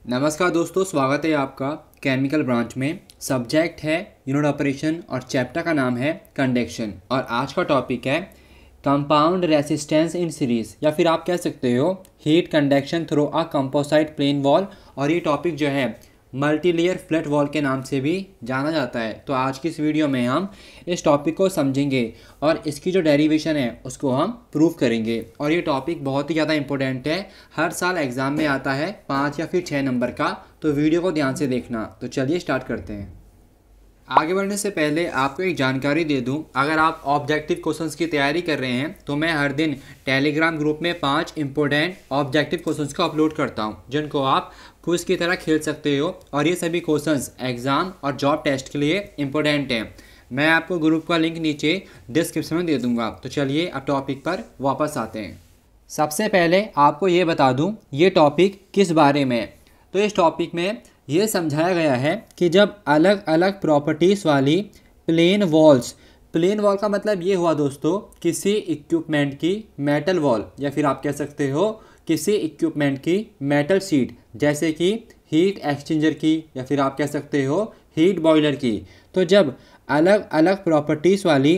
नमस्कार दोस्तों, स्वागत है आपका केमिकल ब्रांच में। सब्जेक्ट है यूनिट ऑपरेशन और चैप्टर का नाम है कंडक्शन। और आज का टॉपिक है कंपाउंड रेसिस्टेंस इन सीरीज, या फिर आप कह सकते हो heat conduction through a composite plane wall. और ये टॉपिक जो है मल्टीलेयर फ्लैट वॉल के नाम से भी जाना जाता है। तो आज की इस वीडियो में हम इस टॉपिक को समझेंगे और इसकी जो डेरिवेशन है उसको हम प्रूव करेंगे। और ये टॉपिक बहुत ही ज़्यादा इंपॉर्टेंट है, हर साल एग्ज़ाम में आता है 5 या फिर 6 नंबर का। तो वीडियो को ध्यान से देखना। तो चलिए स्टार्ट करते हैं। आगे बढ़ने से पहले आपको एक जानकारी दे दूं, अगर आप ऑब्जेक्टिव क्वेश्चंस की तैयारी कर रहे हैं तो मैं हर दिन टेलीग्राम ग्रुप में 5 इंपॉर्टेंट ऑब्जेक्टिव क्वेश्चंस को अपलोड करता हूं, जिनको आप क्विज की तरह खेल सकते हो। और ये सभी क्वेश्चंस एग्ज़ाम और जॉब टेस्ट के लिए इंपॉर्टेंट हैं। मैं आपको ग्रुप का लिंक नीचे डिस्क्रिप्शन में दे दूँगा। तो चलिए अब टॉपिक पर वापस आते हैं। सबसे पहले आपको ये बता दूँ ये टॉपिक किस बारे में है। तो इस टॉपिक में ये समझाया गया है कि जब अलग अलग प्रॉपर्टीज़ वाली प्लेन वॉल्स, प्लेन वॉल का मतलब ये हुआ दोस्तों किसी इक्विपमेंट की मेटल वॉल, या फिर आप कह सकते हो किसी इक्विपमेंट की मेटल शीट, जैसे कि हीट एक्सचेंजर की, या फिर आप कह सकते हो हीट बॉयलर की। तो जब अलग अलग प्रॉपर्टीज़ वाली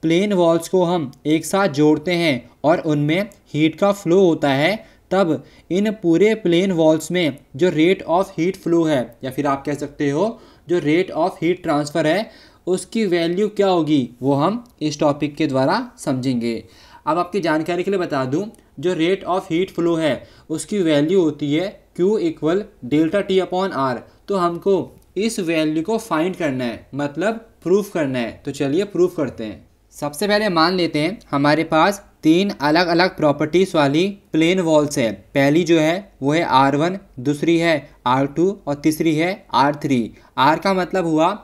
प्लेन वॉल्स को हम एक साथ जोड़ते हैं और उनमें हीट का फ्लो होता है, तब इन पूरे प्लेन वॉल्स में जो रेट ऑफ हीट फ्लो है, या फिर आप कह सकते हो जो रेट ऑफ हीट ट्रांसफ़र है, उसकी वैल्यू क्या होगी वो हम इस टॉपिक के द्वारा समझेंगे। अब आपकी जानकारी के लिए बता दूं, जो रेट ऑफ हीट फ्लो है उसकी वैल्यू होती है Q equal delta T upon R। तो हमको इस वैल्यू को फाइंड करना है, मतलब प्रूफ करना है। तो चलिए प्रूफ करते हैं। सबसे पहले मान लेते हैं हमारे पास 3 अलग अलग प्रॉपर्टीज़ वाली प्लेन वॉल्स है। पहली जो है वो है R1, दूसरी है R2 और तीसरी है R3। R का मतलब हुआ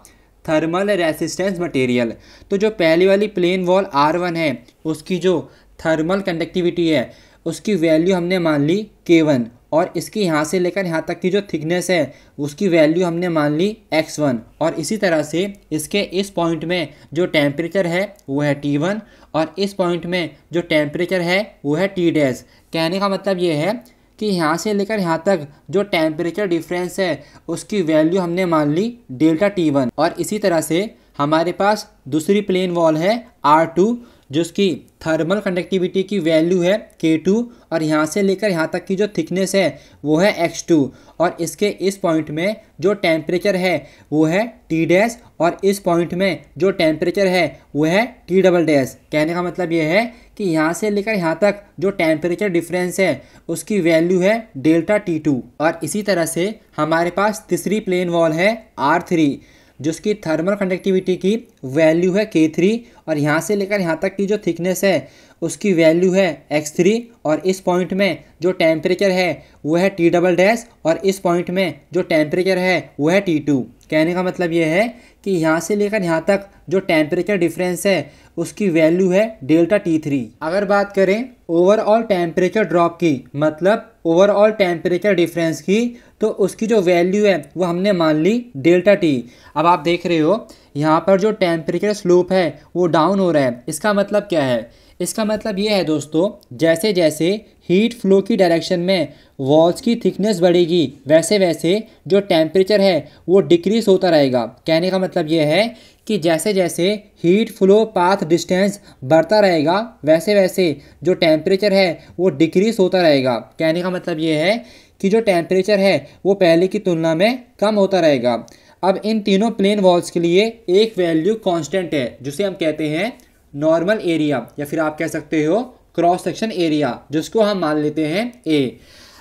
थर्मल रेसिस्टेंस मटेरियल। तो जो पहली वाली प्लेन वॉल R1 है उसकी जो थर्मल कंडक्टिविटी है उसकी वैल्यू हमने मान ली K1, और इसकी यहाँ से लेकर यहाँ तक की जो थिकनेस है उसकी वैल्यू हमने मान ली X1। और इसी तरह से इसके इस पॉइंट में जो टेम्परेचर है वो है T1, और इस पॉइंट में जो टेम्परेचर है वो है T डैश। कहने का मतलब ये है कि यहाँ से लेकर यहाँ तक जो टेम्परेचर डिफरेंस है उसकी वैल्यू हमने मान ली डेल्टा T1। और इसी तरह से हमारे पास दूसरी प्लेन वॉल है R2, जिसकी थर्मल कंडक्टिविटी की वैल्यू है K2, और यहाँ से लेकर यहाँ तक की जो थिकनेस है वो है X2, और इसके इस पॉइंट में जो टेम्परेचर है वो है T डैश, और इस पॉइंट में जो टेम्परेचर है वो है T डबल डैश। कहने का मतलब ये है कि यहाँ से लेकर यहाँ तक जो टेम्परेचर डिफरेंस है उसकी वैल्यू है डेल्टा T2। और इसी तरह से हमारे पास तीसरी प्लेन वॉल है R3, जिसकी थर्मल कंडक्टिविटी की वैल्यू है K3, और यहाँ से लेकर यहाँ तक की जो थिकनेस है उसकी वैल्यू है X3, और इस पॉइंट में जो टेम्परेचर है वो है T डबल डैश, और इस पॉइंट में जो टेम्परेचर है वो है T2। कहने का मतलब ये है कि यहाँ से लेकर यहाँ तक जो टेम्परेचर डिफरेंस है उसकी वैल्यू है डेल्टा T3। अगर बात करें ओवरऑल टेम्परेचर ड्रॉप की, मतलब ओवरऑल टेम्परेचर डिफरेंस की, तो उसकी जो वैल्यू है वो हमने मान ली डेल्टा T। अब आप देख रहे हो यहाँ पर जो टेम्परेचर स्लोप है वो डाउन हो रहा है। इसका मतलब क्या है? इसका मतलब ये है दोस्तों, जैसे जैसे हीट फ्लो की डायरेक्शन में वॉल्स की थिकनेस बढ़ेगी वैसे वैसे जो टेम्परेचर है वो डिक्रीज होता रहेगा। कहने का मतलब ये है कि जैसे जैसे हीट फ्लो पाथ डिस्टेंस बढ़ता रहेगा वैसे वैसे जो टेम्परेचर है वो डिक्रीज होता रहेगा। कहने का मतलब ये है कि जो टेम्परेचर है वो पहले की तुलना में कम होता रहेगा। अब इन तीनों प्लेन वॉल्स के लिए एक वैल्यू कांस्टेंट है, जिसे हम कहते हैं नॉर्मल एरिया, या फिर आप कह सकते हो क्रॉस सेक्शन एरिया, जिसको हम मान लेते हैं A।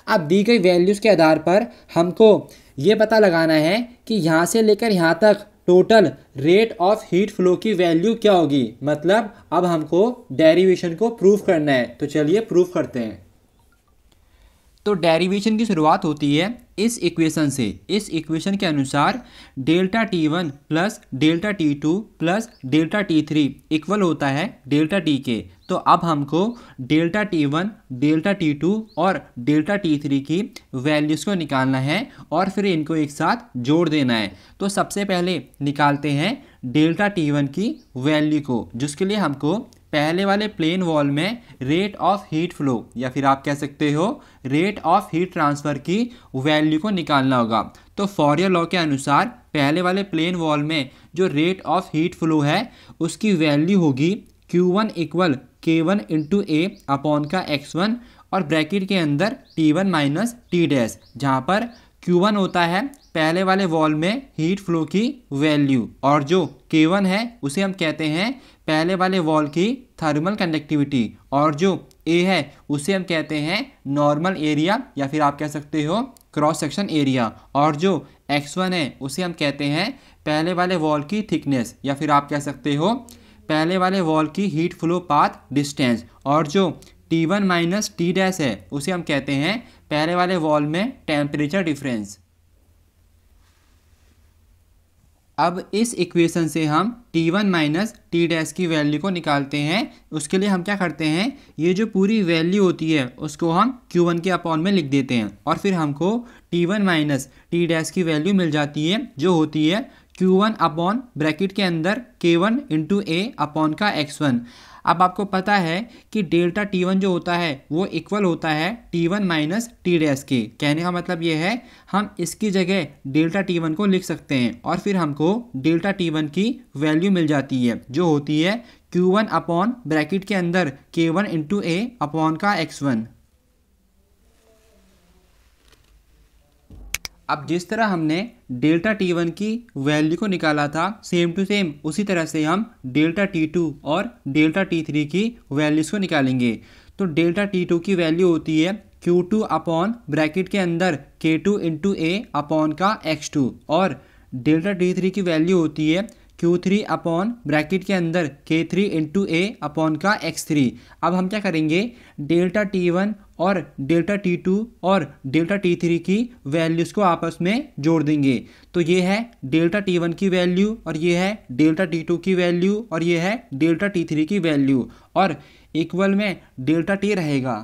अब दी गई वैल्यूज़ के आधार पर हमको ये पता लगाना है कि यहाँ से लेकर यहाँ तक total rate of heat flow की वैल्यू क्या होगी। मतलब अब हमको डेरिवेशन को प्रूव करना है। तो चलिए प्रूव करते हैं। तो डेरिवेशन की शुरुआत होती है इस इक्वेशन से। इस इक्वेशन के अनुसार delta T1 plus delta T2 plus delta T3 equal होता है डेल्टा T के। तो अब हमको डेल्टा T1, डेल्टा T2 और डेल्टा T3 की वैल्यूज़ को निकालना है और फिर इनको एक साथ जोड़ देना है। तो सबसे पहले निकालते हैं डेल्टा T1 की वैल्यू को, जिसके लिए हमको पहले वाले प्लेन वॉल में रेट ऑफ हीट फ्लो या फिर आप कह सकते हो रेट ऑफ हीट ट्रांसफ़र की वैल्यू को निकालना होगा। तो फॉरियर लॉ के अनुसार पहले वाले प्लेन वॉल में जो रेट ऑफ हीट फ्लो है उसकी वैल्यू होगी Q1 इक्वल K1 इंटू ए अपॉन का X1 और ब्रैकेट के अंदर T1 माइनस टी डैश, जहाँ पर Q1 होता है पहले वाले वॉल में हीट फ्लो की वैल्यू और जो K1 है उसे हम कहते हैं पहले वाले वॉल की थर्मल कंडक्टिविटी और जो A है उसे हम कहते हैं नॉर्मल एरिया या फिर आप कह सकते हो क्रॉस सेक्शन एरिया और जो X1 है उसे हम कहते हैं पहले वाले वॉल की थिकनेस या फिर आप कह सकते हो पहले वाले वॉल की हीट फ्लो पाथ डिस्टेंस और जो T1 माइनस टी डैश है उसे हम कहते हैं पहले वाले वॉल में टेम्परेचर डिफरेंस। अब इस इक्वेशन से हम T1 माइनस टी डैश की वैल्यू को निकालते हैं। उसके लिए हम क्या करते हैं, ये जो पूरी वैल्यू होती है उसको हम Q1 के अपॉन में लिख देते हैं और फिर हमको T1 माइनस टी डैश की वैल्यू मिल जाती है जो होती है Q1 अपॉन ब्रैकेट के अंदर K1 इंटू ए अपॉन का X1। अब आपको पता है कि डेल्टा T1 जो होता है वो इक्वल होता है T1 माइनस टी डैश के। कहने का मतलब ये है हम इसकी जगह डेल्टा T1 को लिख सकते हैं और फिर हमको डेल्टा T1 की वैल्यू मिल जाती है जो होती है Q1 अपॉन ब्रैकेट के अंदर K1 इंटू ए अपॉन का X1। अब जिस तरह हमने डेल्टा T1 की वैल्यू को निकाला था सेम टू सेम उसी तरह से हम डेल्टा T2 और डेल्टा T3 की वैल्यूज़ को निकालेंगे। तो डेल्टा T2 की वैल्यू होती है Q2 अपॉन ब्रैकेट के अंदर K2 इंटू ए अपॉन का X2 और डेल्टा T3 की वैल्यू होती है Q3 अपॉन ब्रैकेट के अंदर K3 इंटू ए अपॉन का X3। अब हम क्या करेंगे, डेल्टा T1 और डेल्टा T2 और डेल्टा T3 की वैल्यूज़ को आपस में जोड़ देंगे। तो ये है डेल्टा T1 की वैल्यू और ये है डेल्टा T2 की वैल्यू और ये है डेल्टा T3 की वैल्यू और इक्वल में डेल्टा T रहेगा।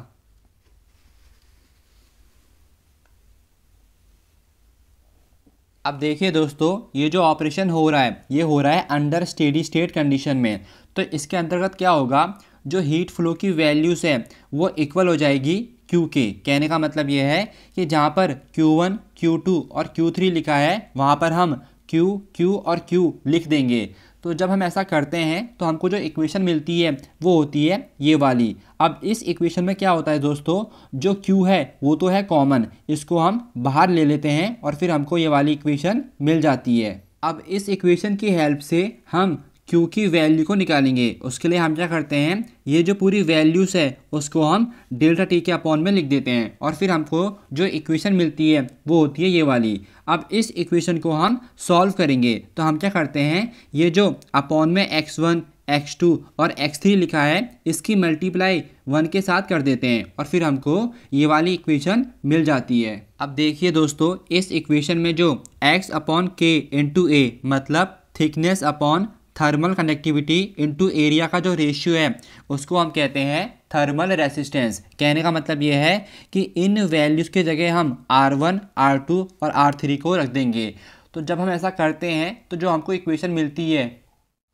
अब देखिए दोस्तों, ये जो ऑपरेशन हो रहा है ये हो रहा है अंडर स्टेडी स्टेट कंडीशन में। तो इसके अंतर्गत क्या होगा, जो हीट फ्लो की वैल्यूज़ है वो इक्वल हो जाएगी Q के। कहने का मतलब ये है कि जहाँ पर Q1, Q2 और Q3 लिखा है वहाँ पर हम Q, Q और Q लिख देंगे। तो जब हम ऐसा करते हैं तो हमको जो इक्वेशन मिलती है वो होती है ये वाली। अब इस इक्वेशन में क्या होता है दोस्तों, जो Q है वो तो है कॉमन, इसको हम बाहर ले लेते हैं और फिर हमको ये वाली इक्वेशन मिल जाती है। अब इस इक्वेशन की हेल्प से हम Q की वैल्यू को निकालेंगे। उसके लिए हम क्या करते हैं, ये जो पूरी वैल्यूज़ है उसको हम डेल्टा T के अपॉन में लिख देते हैं और फिर हमको जो इक्वेशन मिलती है वो होती है ये वाली। अब इस इक्वेशन को हम सॉल्व करेंगे तो हम क्या करते हैं, ये जो अपॉन में X1, X2 और X3 लिखा है इसकी मल्टीप्लाई 1 के साथ कर देते हैं और फिर हमको ये वाली इक्वेशन मिल जाती है। अब देखिए दोस्तों, इस इक्वेशन में जो x अपॉन k इंटू ए मतलब thickness upon thermal conductivity into area का जो रेशियो है उसको हम कहते हैं थर्मल रेसिस्टेंस। कहने का मतलब ये है कि इन वैल्यूज़ के जगह हम R1, R2 और R3 को रख देंगे। तो जब हम ऐसा करते हैं तो जो हमको इक्वेशन मिलती है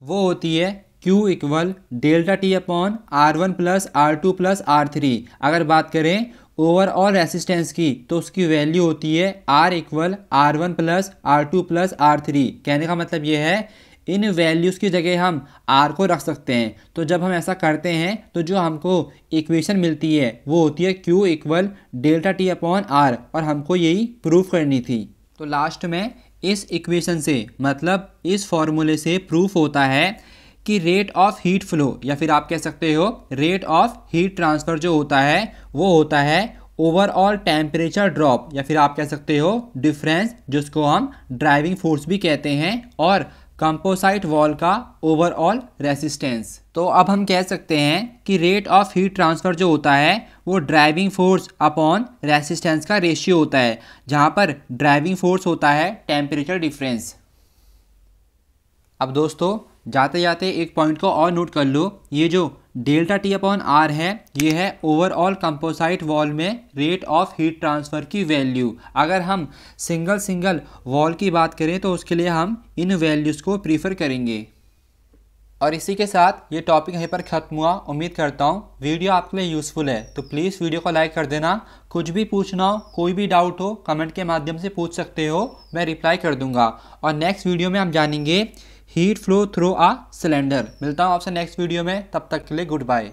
वो होती है Q equal delta T upon R1 plus R2 plus R3। अगर बात करें ओवरऑल रेसिस्टेंस की तो उसकी वैल्यू होती है R equal R1 plus R2 plus R3। कहने का मतलब ये है इन वैल्यूज़ की जगह हम R को रख सकते हैं। तो जब हम ऐसा करते हैं तो जो हमको इक्वेशन मिलती है वो होती है Q equal delta T upon R और हमको यही प्रूफ करनी थी। तो लास्ट में इस इक्वेशन से मतलब इस फॉर्मूले से प्रूफ होता है कि रेट ऑफ हीट फ्लो या फिर आप कह सकते हो रेट ऑफ हीट ट्रांसफ़र जो होता है वो होता है ओवरऑल टेम्परेचर ड्रॉप या फिर आप कह सकते हो डिफरेंस, जिसको हम ड्राइविंग फोर्स भी कहते हैं, और कंपोसाइट वॉल का ओवरऑल रेसिस्टेंस। तो अब हम कह सकते हैं कि रेट ऑफ हीट ट्रांसफ़र जो होता है वो ड्राइविंग फोर्स अपॉन रेसिस्टेंस का रेशियो होता है, जहाँ पर ड्राइविंग फोर्स होता है टेम्परेचर डिफरेंस। अब दोस्तों जाते जाते एक पॉइंट को और नोट कर लो, ये जो डेल्टा T अपॉन R है ये है ओवरऑल कंपोसाइट वॉल में रेट ऑफ हीट ट्रांसफ़र की वैल्यू। अगर हम सिंगल वॉल की बात करें तो उसके लिए हम इन वैल्यूज़ को प्रीफर करेंगे। और इसी के साथ ये टॉपिक यहीं पर ख़त्म हुआ। उम्मीद करता हूँ वीडियो आपके लिए यूज़फुल है, तो प्लीज़ वीडियो को लाइक कर देना। कुछ भी पूछना हो, कोई भी डाउट हो, कमेंट के माध्यम से पूछ सकते हो, मैं रिप्लाई कर दूंगा। और नेक्स्ट वीडियो में हम जानेंगे heat flow through a cylinder. मिलता हूँ आपसे नेक्स्ट वीडियो में, तब तक के लिए गुड बाय।